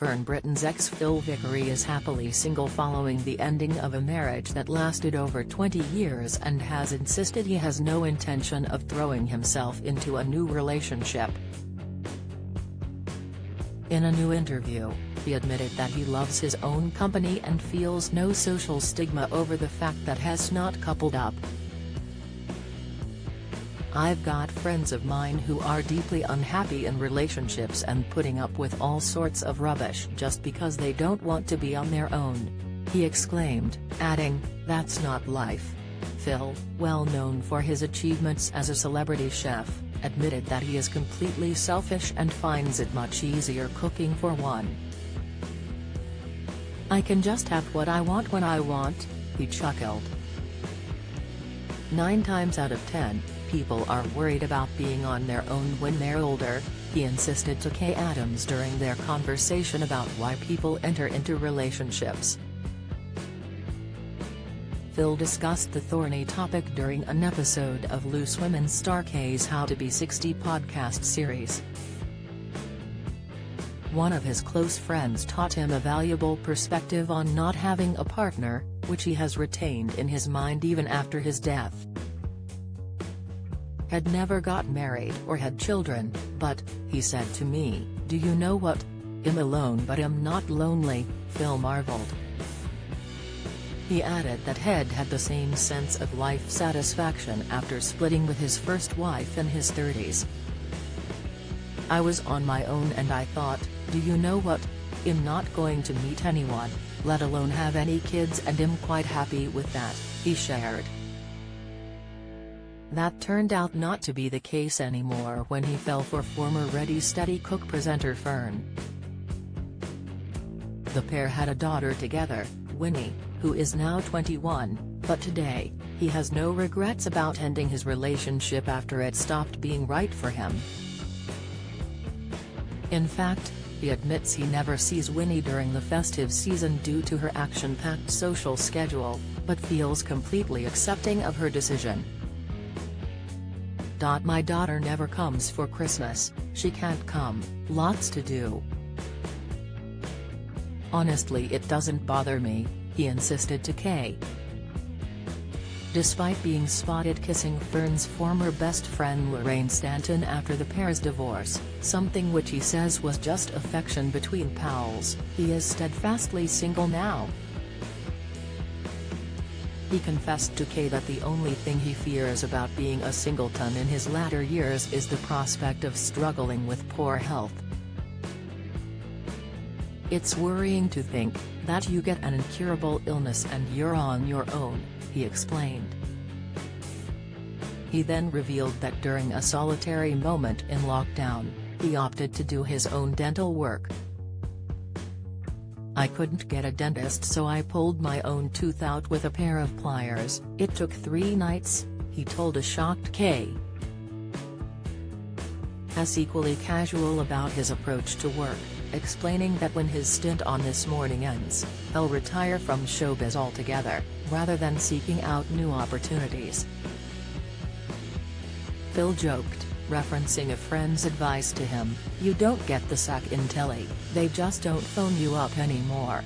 Fern Britton's ex Phil Vickery is happily single following the ending of a marriage that lasted over 20 years and has insisted he has no intention of throwing himself into a new relationship. In a new interview, he admitted that he loves his own company and feels no social stigma over the fact that he's not coupled up. "I've got friends of mine who are deeply unhappy in relationships and putting up with all sorts of rubbish just because they don't want to be on their own," he exclaimed, adding, "That's not life." Phil, well known for his achievements as a celebrity chef, admitted that he is completely selfish and finds it much easier cooking for one. "I can just have what I want when I want," he chuckled. 9 times out of 10, people are worried about being on their own when they're older, he insisted to Kay Adams during their conversation about why people enter into relationships. Phil discussed the thorny topic during an episode of Loose Women star Kay's How to Be 60 podcast series. One of his close friends taught him a valuable perspective on not having a partner, which he has retained in his mind even after his death. "Had never got married or had children, but," he said to me, "do you know what? I'm alone but I'm not lonely," Phil marveled. He added that he'd had the same sense of life satisfaction after splitting with his first wife in his 30s. "I was on my own and I thought, do you know what? I'm not going to meet anyone, let alone have any kids, and I'm quite happy with that," he shared. That turned out not to be the case anymore when he fell for former Ready Steady Cook presenter Fern. The pair had a daughter together, Winnie, who is now 21, but today, he has no regrets about ending his relationship after it stopped being right for him. In fact, he admits he never sees Winnie during the festive season due to her action-packed social schedule, but feels completely accepting of her decision. "My daughter never comes for Christmas, she can't come, lots to do. Honestly, it doesn't bother me," he insisted to Kay. Despite being spotted kissing Fern's former best friend Lorraine Stanton after the pair's divorce, something which he says was just affection between pals, he is steadfastly single now. He confessed to Kay that the only thing he fears about being a singleton in his latter years is the prospect of struggling with poor health. "It's worrying to think that you get an incurable illness and you're on your own," he explained. He then revealed that during a solitary moment in lockdown, he opted to do his own dental work. "I couldn't get a dentist, so I pulled my own tooth out with a pair of pliers. It took 3 nights, he told a shocked Kay. As equally casual about his approach to work, explaining that when his stint on This Morning ends, he'll retire from showbiz altogether, rather than seeking out new opportunities. Phil joked, referencing a friend's advice to him, "You don't get the sack in telly, they just don't phone you up anymore."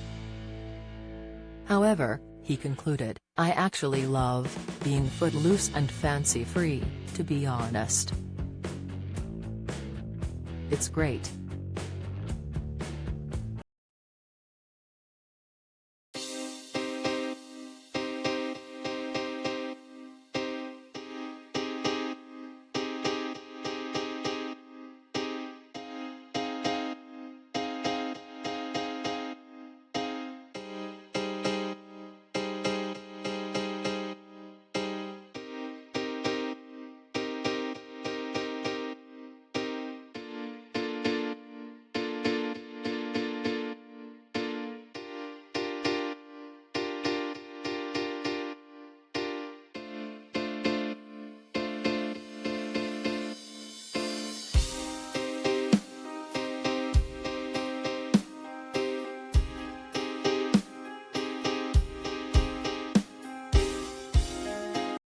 However, he concluded, "I actually love being footloose and fancy-free, to be honest. It's great."